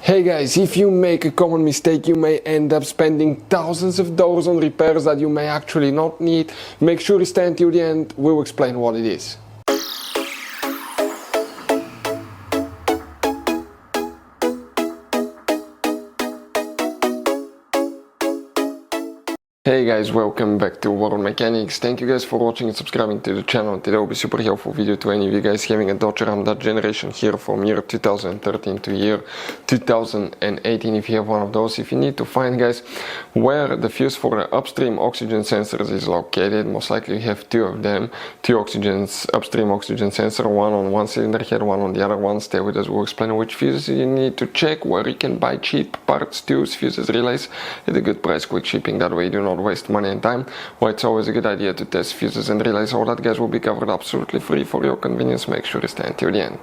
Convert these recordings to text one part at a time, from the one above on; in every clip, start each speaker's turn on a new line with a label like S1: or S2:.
S1: Hey guys, if you make a common mistake, you may end up spending thousands of dollars on repairs that you may actually not need. Make sure you stay until the end, we'll explain what it is. Hey guys, welcome back to World Mechanics. Thank you guys for watching and subscribing to the channel. Today will be super helpful video to any of you guys having a Dodge Ram that generation here from year 2013 to year 2018. If you have one of those, if you need to find guys where the fuse for the upstream oxygen sensors is located, most likely you have two of them, upstream oxygen sensor, one on one cylinder head, one on the other one. Stay with us, we'll explain which fuses you need to check, where you can buy cheap parts, tools, fuses, relays at a good price, quick shipping, that way you do not waste money and time. Well, it's always a good idea to test fuses and relays. All that guys will be covered absolutely free for your convenience. Make sure to stay until the end.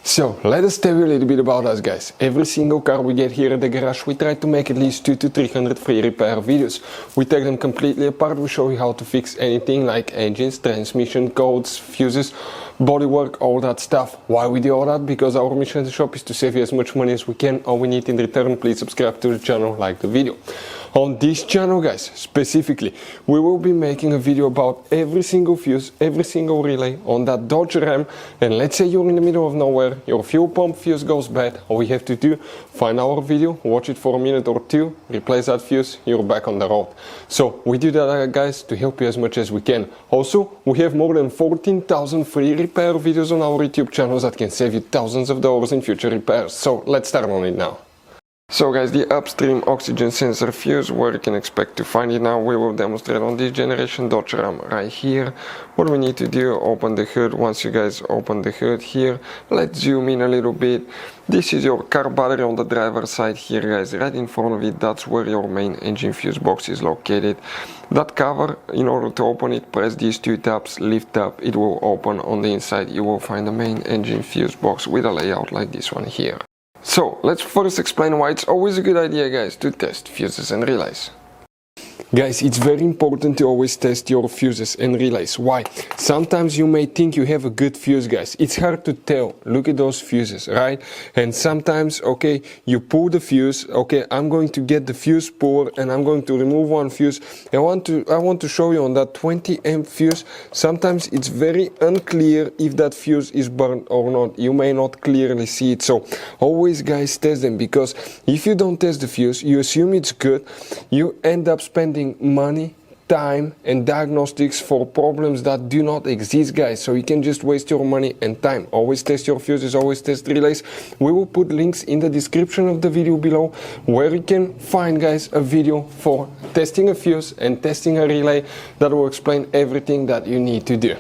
S1: So let us tell you a little bit about us guys. Every single car we get here at the garage, we try to make at least 200 to 300 free repair videos. We take them completely apart, we show you how to fix anything like engines, transmission, codes, fuses, bodywork, all that stuff. Why we do all that? Because our mission at the shop is to save you as much money as we can. All we need in return, please subscribe to the channel, like the video. On this channel guys, specifically, we will be making a video about every single fuse, every single relay on that Dodge Ram. And let's say you're in the middle of nowhere, your fuel pump fuse goes bad, all we have to do, find our video, watch it for a minute or two, replace that fuse, you're back on the road. So we do that guys to help you as much as we can. Also, we have more than 14,000 free repair videos on our YouTube channels that can save you thousands of dollars in future repairs. So let's start on it now. So guys, the upstream oxygen sensor fuse, where you can expect to find it now, we will demonstrate on this generation Dodge Ram right here. What we need to do, open the hood. Once you guys open the hood here, let's zoom in a little bit. This is your car battery on the driver's side here guys, right in front of it, that's where your main engine fuse box is located. That cover, in order to open it, press these two tabs, lift up, it will open. On the inside you will find the main engine fuse box with a layout like this one here. So, let's first explain why it's always a good idea guys to test fuses and relays. Guys, it's very important to always test your fuses and relays. Why? Sometimes you may think you have a good fuse guys. It's hard to tell. Look at those fuses, right? And sometimes, okay, you pull the fuse. Okay, I'm going to get the fuse puller and I'm going to remove one fuse. I want to show you on that 20 amp fuse. Sometimes it's very unclear if that fuse is burned or not. You may not clearly see it. So always guys test them, because if you don't test the fuse, you assume it's good, you end up spending money, time and diagnostics for problems that do not exist guys. So you can just waste your money and time. Always test your fuses, always test relays. We will put links in the description of the video below where you can find guys a video for testing a fuse and testing a relay that will explain everything that you need to do.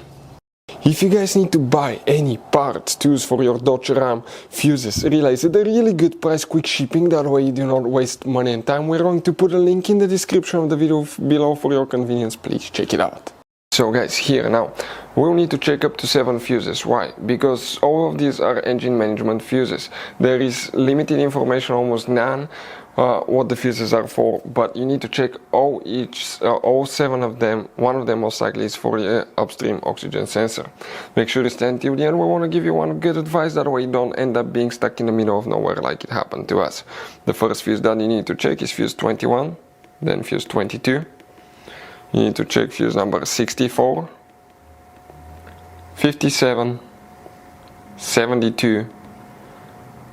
S1: If you guys need to buy any parts, tools for your Dodge Ram, fuses, relays at a really good price, quick shipping, that way you do not waste money and time, we're going to put a link in the description of the video below for your convenience. Please check it out. So guys, here now, we'll need to check up to 7 fuses. Why? Because all of these are engine management fuses. There is limited information, almost none, what the fuses are for, but you need to check all 7 of them. One of them most likely is for the upstream oxygen sensor. Make sure to stay until the end. We want to give you one good advice, that way you don't end up being stuck in the middle of nowhere like it happened to us. The first fuse that you need to check is fuse 21, then fuse 22. You need to check fuse number 64, 57, 72,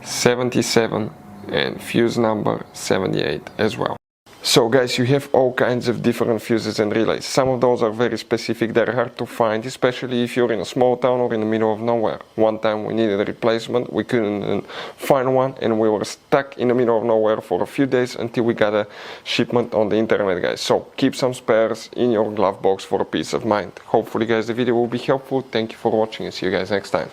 S1: 77 and fuse number 78 as well. So guys, you have all kinds of different fuses and relays. Some of those are very specific, they're hard to find, especially if you're in a small town or in the middle of nowhere. One time we needed a replacement, we couldn't find one and we were stuck in the middle of nowhere for a few days until we got a shipment on the internet guys. So keep some spares in your glove box for a peace of mind. Hopefully guys the video will be helpful. Thank you for watching and see you guys next time.